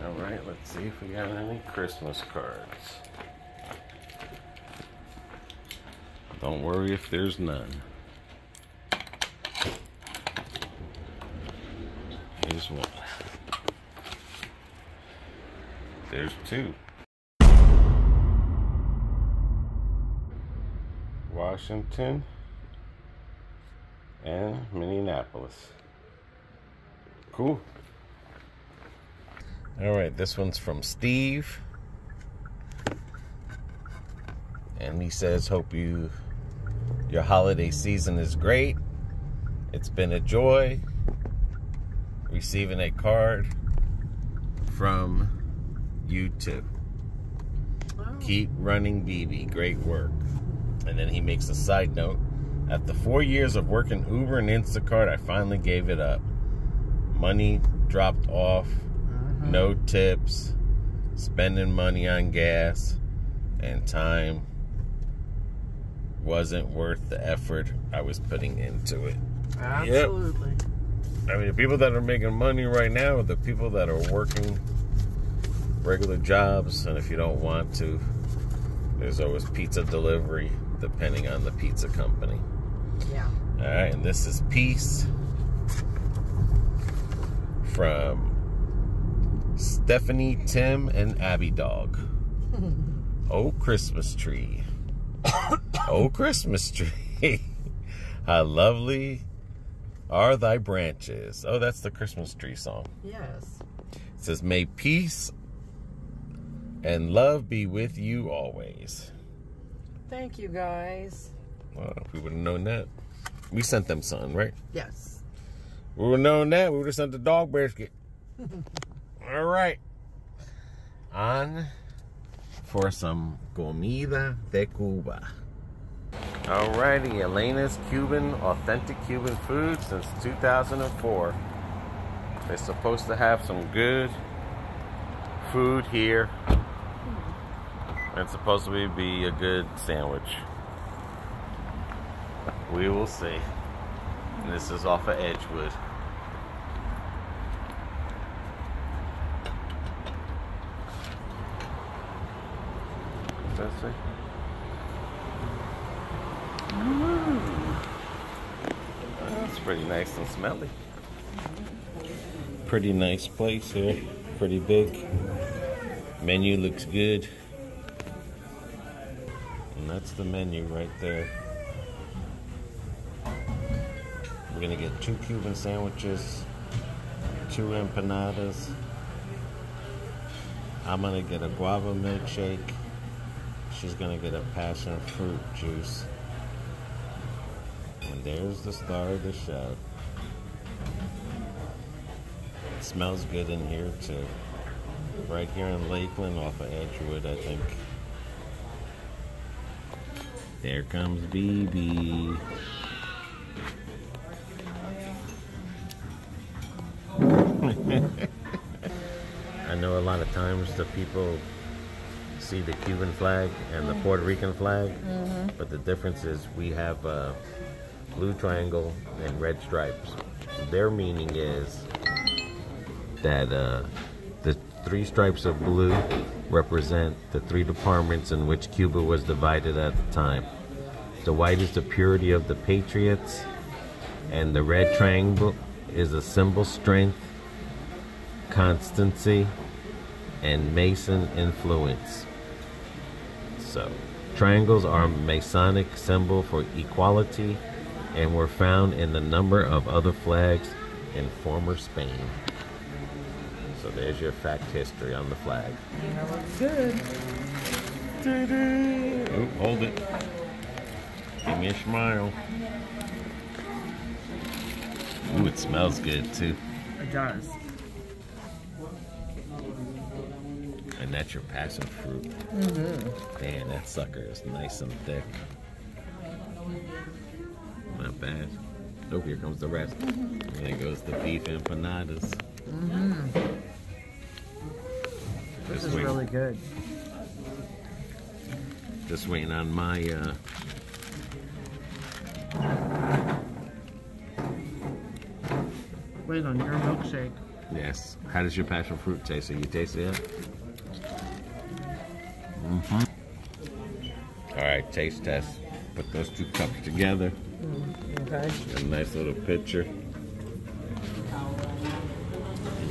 Alright, let's see if we got any Christmas cards. Don't worry if there's none. Here's one. There's two. Washington and Minneapolis. Cool. Alright, this one's from Steve. And he says, hope your holiday season is great. It's been a joy receiving a card from you too. Wow. Keep running, BB. Great work. And then he makes a side note. After 4 years of working Uber and Instacart, I finally gave it up. Money dropped off. No tips. Spending money on gas. And time wasn't worth the effort I was putting into it. Absolutely. Yep. I mean, the people that are making money right now are the people that are working regular jobs. And if you don't want to, there's always pizza delivery, depending on the pizza company. Yeah. All right, and this is Peace from Stephanie, Tim, and Abby Dog. Oh, Christmas tree. Oh, Christmas tree. How lovely are thy branches. Oh, that's the Christmas tree song. Yes. It says, may peace and love be with you always. Thank you, guys. Well, if we would have known that. We sent them something, right? Yes. We would have known that. We would have sent the dog biscuit. All right. On for some comida de Cuba. Alrighty, Elena's Cuban, authentic Cuban food since 2004. They're supposed to have some good food here. It's supposed to be a good sandwich. We will see. And this is off of Edgewood. What's that say? That's pretty nice and smelly. Pretty nice place here. Pretty big. Menu looks good. And that's the menu right there. We're gonna get 2 Cuban sandwiches, 2 empanadas. I'm gonna get a guava milkshake. She's gonna get a passion fruit juice. And there's the star of the show. It smells good in here too. Right here in Lakeland off of Edgewood, I think. There comes BB. I know a lot of times the people see the Cuban flag and the Puerto Rican flag, but the difference is we have a blue triangle and red stripes. Their meaning is that the 3 stripes of blue represent the 3 departments in which Cuba was divided at the time. The white is the purity of the patriots, and the red triangle is a symbol strength, constancy, and Mason influence. So, triangles are a Masonic symbol for equality and were found in a number of other flags in former Spain. So there's your fact history on the flag. That looks good. Oh, hold it. Give me a smile. Ooh, it smells good too. It does. And that's your passion fruit. Damn, that sucker is nice and thick. Not bad. Oh, here comes the rest. And there goes the beef empanadas. This is really good. Just waiting on my Wait on your milkshake. Yes. How does your passion fruit taste? Are you tasting it? Mm-hmm. All right, taste test. Put those two cups together. Okay. A nice little picture.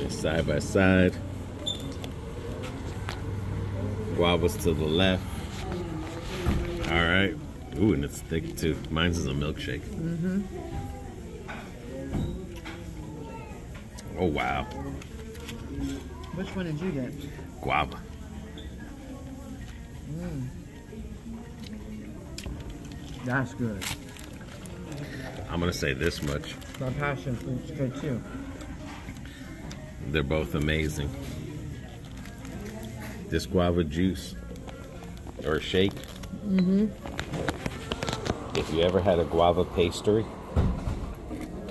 Side by side. Guavas to the left. All right. Ooh, and it's thick too. Mine's is a milkshake. Mm-hmm. Oh, wow. Which one did you get? Guava. That's good. I'm going to say this much. My passion fruit's good too. They're both amazing. This guava juice or shake. Mm-hmm. If you ever had a guava pastry.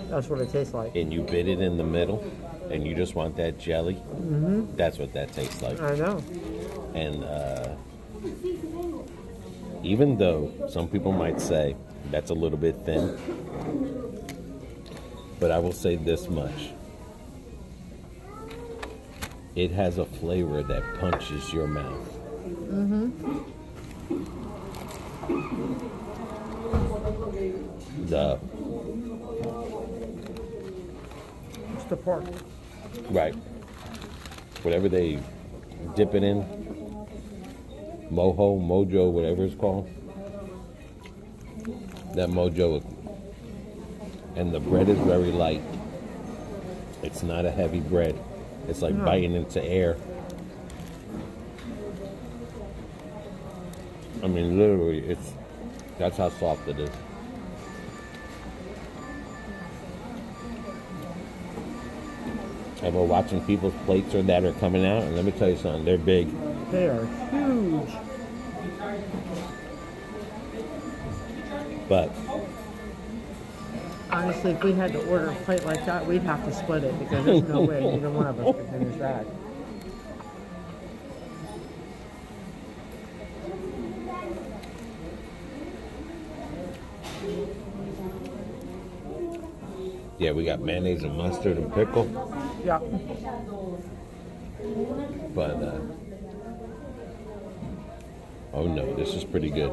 That's what it tastes like. And you bit it in the middle and you just want that jelly. Mm-hmm. That's what that tastes like. I know. And even though some people might say that's a little bit thin, but I will say this much. It has a flavor that punches your mouth. Mm-hmm. It's the pork. Right. Whatever they dip it in, mojo, whatever it's called. That mojo, and the bread is very light. It's not a heavy bread. It's like biting into air. I mean, literally, that's how soft it is. And we're watching people's plates that are coming out, and let me tell you something, they're big. They are huge. But honestly, if we had to order a plate like that, we'd have to split it because there's no way either one of us could finish that. yeah, we got mayonnaise and mustard and pickle. Yeah. But, oh no, this is pretty good.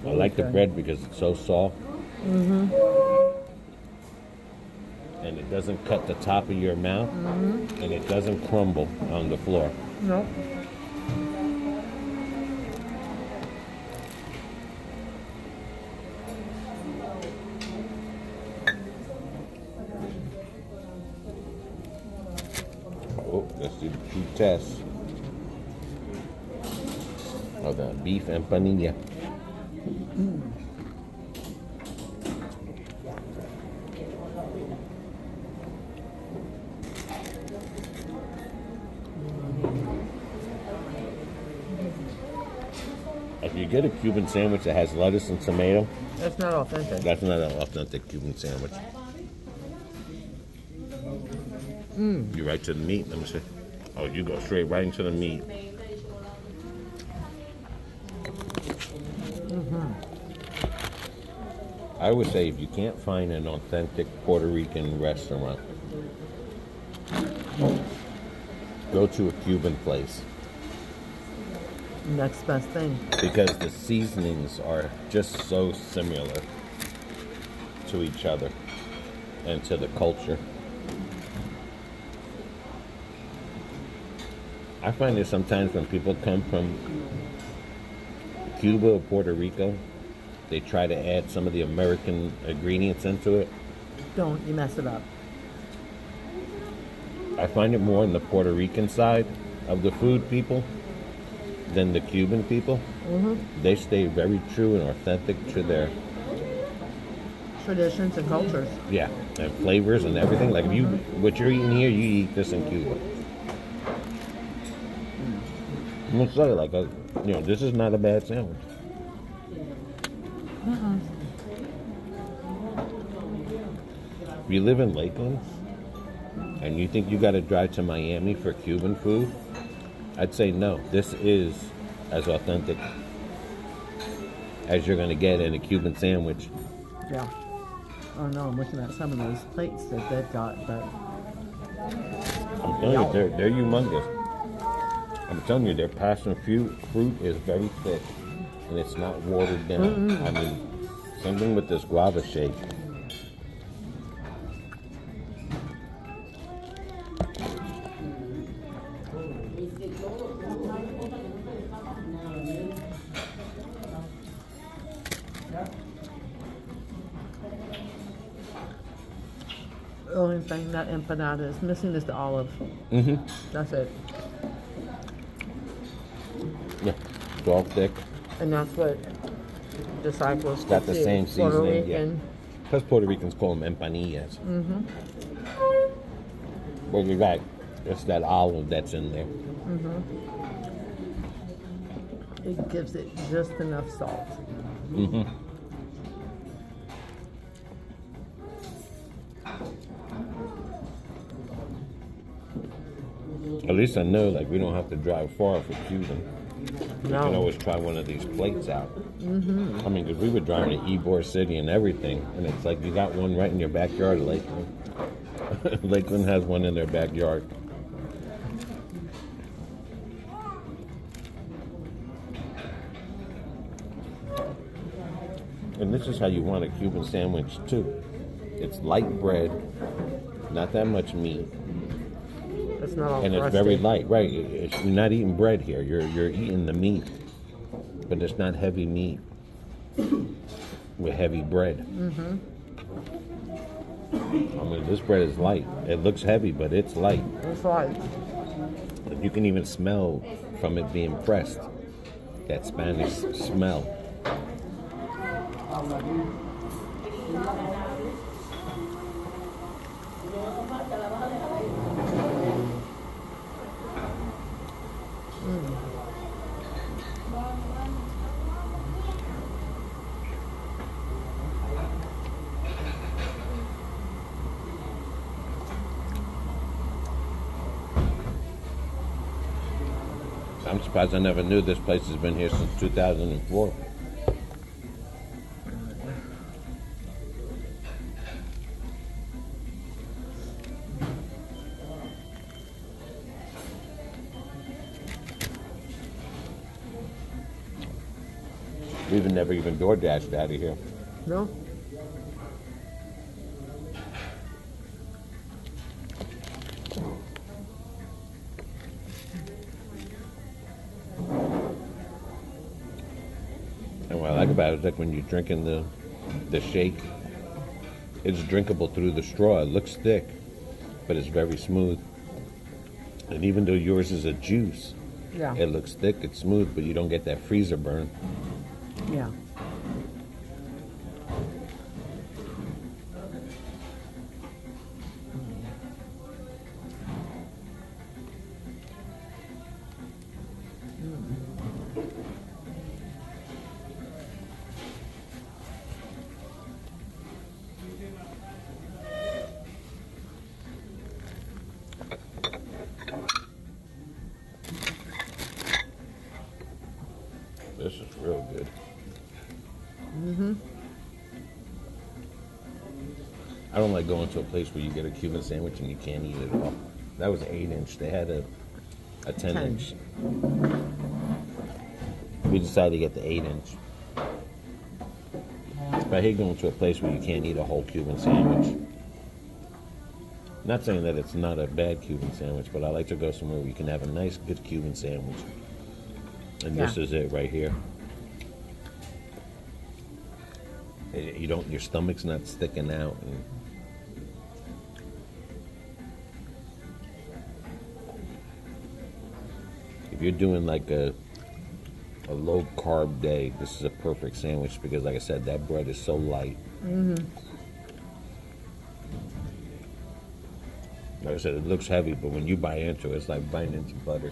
I like the bread because it's so soft. Mm-hmm. And it doesn't cut the top of your mouth. Mm-hmm. And it doesn't crumble on the floor. No. Oh, let's do the two tests. Oh, the beef empanilla. If you get a Cuban sandwich that has lettuce and tomato, That's not authentic. that's not an authentic Cuban sandwich. You right to the meat. Let me see. Oh, you go straight right into the meat. I would say if you can't find an authentic Puerto Rican restaurant, go to a Cuban place. Next best thing. Because the seasonings are just so similar to each other and to the culture. I find that sometimes when people come from Cuba or Puerto Rico, they try to add some of the American ingredients into it. Don't, you mess it up. I find it more on the Puerto Rican side of the food people than the Cuban people. Mm-hmm. They stay very true and authentic to their Traditions and cultures. yeah, and flavors and everything. Like if you what you're eating here, you eat this in Cuba. I'm gonna say like this is not a bad sandwich. If you live in Lakeland and you think you got to drive to Miami for Cuban food, I'd say no. This is as authentic as you're going to get in a Cuban sandwich. Yeah. Oh no, I'm looking at some of those plates that they've got, but I'm telling you, they're humongous. I'm telling you, their passion fruit is very thick, and it's not watered down. I mean, same thing with this guava shake. the only thing that empanada is missing is the olive. That's it. Yeah, it's all thick. And that's what disciples Got the same Puerto seasoning, Rican. Because Puerto Ricans call them empanillas. But you're right, it's that olive that's in there. It gives it just enough salt. At least I know, like, we don't have to drive far for Cuban. We can always try one of these plates out. I mean, because we were driving to Ybor City and everything, and it's like you got one right in your backyard, Lakeland. Lakeland has one in their backyard. And this is how you want a Cuban sandwich, too. It's light bread, not that much meat. It's not all and it's very light, right? You're not eating bread here. You're eating the meat, but it's not heavy meat with heavy bread. I mean, this bread is light. It looks heavy, but it's light. It's light. You can even smell from it being pressed. That Spanish smell. I'm surprised I never knew this place has been here since 2004. We've never even door dashed out of here. No? And what I like about it is like when you're drinking the shake, it's drinkable through the straw. It looks thick, but it's very smooth. And even though yours is a juice, it looks thick, it's smooth, but you don't get that freezer burn. Yeah. This is real good. I don't like going to a place where you get a Cuban sandwich and you can't eat it all. That was an 8-inch. They had a 10-inch. We decided to get the 8-inch. But I hate going to a place where you can't eat a whole Cuban sandwich. Not saying that it's not a bad Cuban sandwich, but I like to go somewhere where you can have a nice, good Cuban sandwich. And this is it right here. You don't, your stomach's not sticking out. And if you're doing like a low carb day, this is a perfect sandwich because, like I said, that bread is so light. Like I said, it looks heavy, but when you bite into it, it's like biting into butter.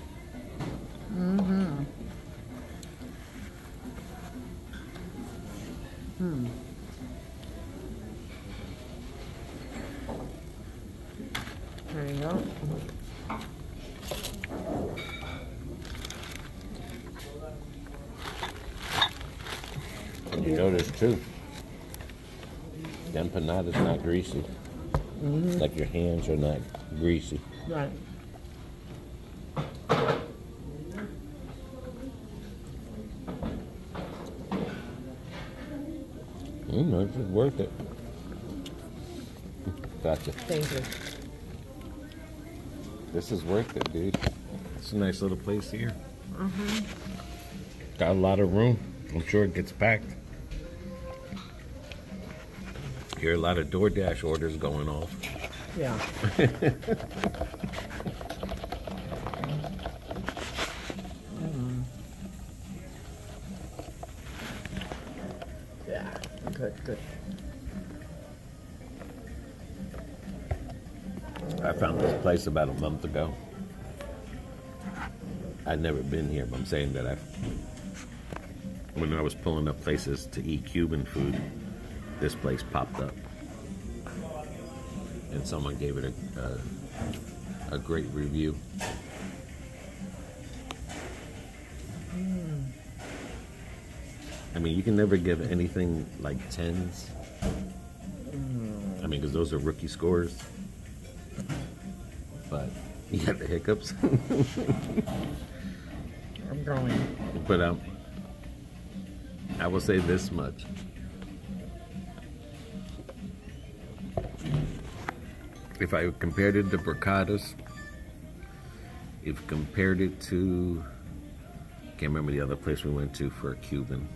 There you go. And you notice too, the empanada's not greasy. Like your hands are not greasy. Right. It's just worth it. Gotcha. Thank you. This is worth it, dude. It's a nice little place here. Got a lot of room. I'm sure it gets packed. Hear a lot of DoorDash orders going off. Yeah. Yeah. Good, good. I found this place about a month ago. I'd never been here, but I'm saying that when I was pulling up places to eat Cuban food, this place popped up. And someone gave it a great review. I mean, you can never give anything like 10s. I mean, because those are rookie scores. But you got the hiccups. I'm going. But I will say this much. If I compared it to bricadas, if compared it to, can't remember the other place we went to for a Cuban.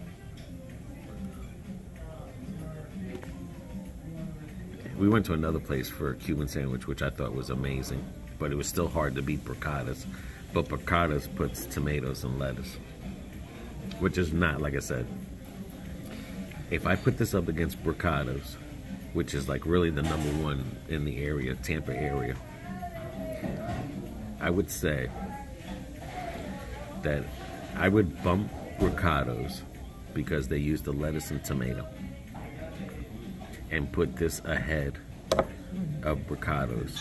We went to another place for a Cuban sandwich, which I thought was amazing, but it was still hard to beat bricadas. But bricadas puts tomatoes and lettuce, which is not, like I said, if I put this up against bricadas, which is like really the #1 in the area, Tampa area, I would say that I would bump bricados because they use the lettuce and tomato, and put this ahead of bricados.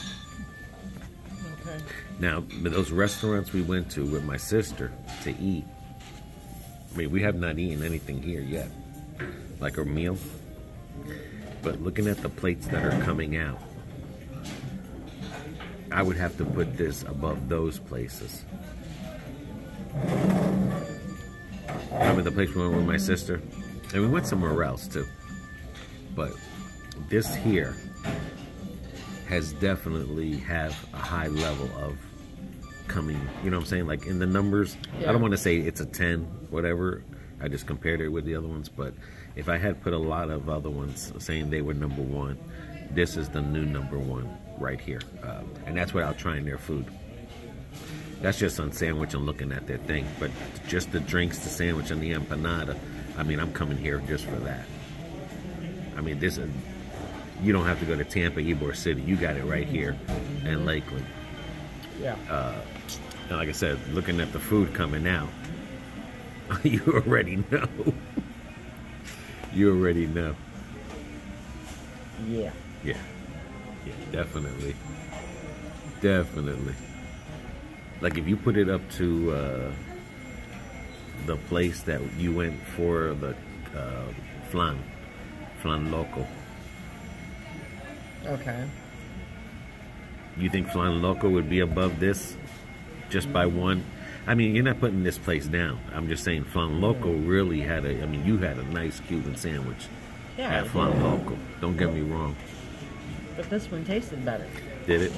Okay. Now, those restaurants we went to with my sister to eat, I mean, we have not eaten anything here yet, like a meal. But looking at the plates that are coming out, I would have to put this above those places. Remember the place we went with my sister? And we went somewhere else too. But this here has definitely have a high level of coming, you know what I'm saying? Like in the numbers, yeah. I don't want to say it's a 10, whatever. I just compared it with the other ones, but if I had put a lot of other ones saying they were #1, this is the new #1 right here. And that's without trying their food. That's just on sandwich and looking at their thing. But just the drinks, the sandwich, and the empanada, I mean, I'm coming here just for that. I mean, this is, you don't have to go to Tampa, Ybor City. You got it right here in Lakeland. Yeah. And like I said, looking at the food coming out, you already know. You already know. Yeah. Yeah. Yeah, definitely. Definitely. Like if you put it up to the place that you went for the flan loco. Okay. You think flan loco would be above this just by one? I mean, you're not putting this place down. I'm just saying flan loco really had I mean, you had a nice Cuban sandwich at flan loco. Don't get me wrong. But this one tasted better. Did it?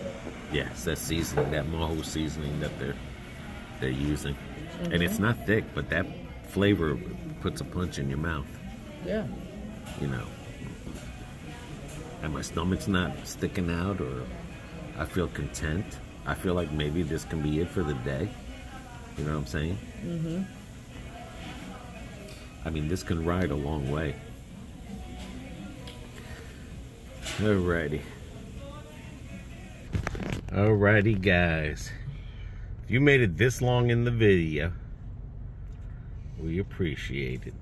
Yes, that seasoning, that mojo seasoning that they're using. And it's not thick, but that flavor puts a punch in your mouth. Yeah. You know. And my stomach's not sticking out, or I feel content. I feel like maybe this can be it for the day. You know what I'm saying? Mm-hmm. I mean, this can ride a long way. Alrighty. Alrighty, guys. If you made it this long in the video, we appreciate it.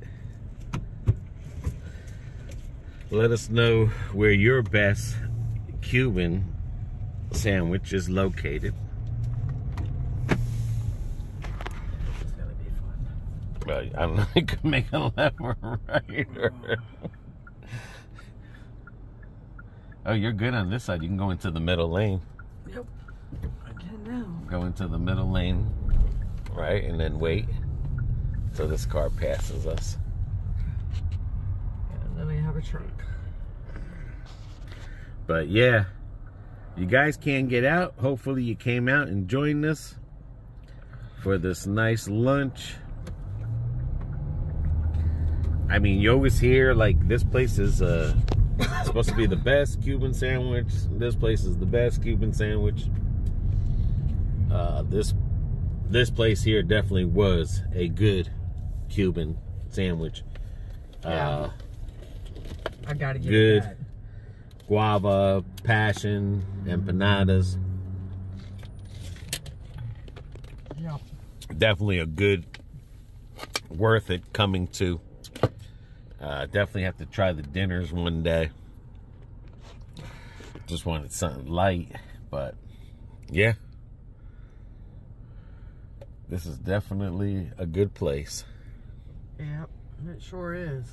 Let us know where your best Cuban sandwich is located. This is gonna be fun. I don't know, you can make a left or right. Oh, you're good on this side. You can go into the middle lane. Yep. I can now. Go into the middle lane, right? And then wait till this car passes us. And then I have a trunk. But yeah, you guys can't get out. Hopefully you came out and joined us for this nice lunch. I mean, you always hear like this place is supposed to be the best Cuban sandwich. This place is the best Cuban sandwich. This place here definitely was a good Cuban sandwich. Yeah. I gotta get good that. Guava, passion, empanadas. Yeah. Definitely a good, worth it coming to. Definitely have to try the dinners one day. Just wanted something light, but yeah. This is definitely a good place. Yeah, it sure is.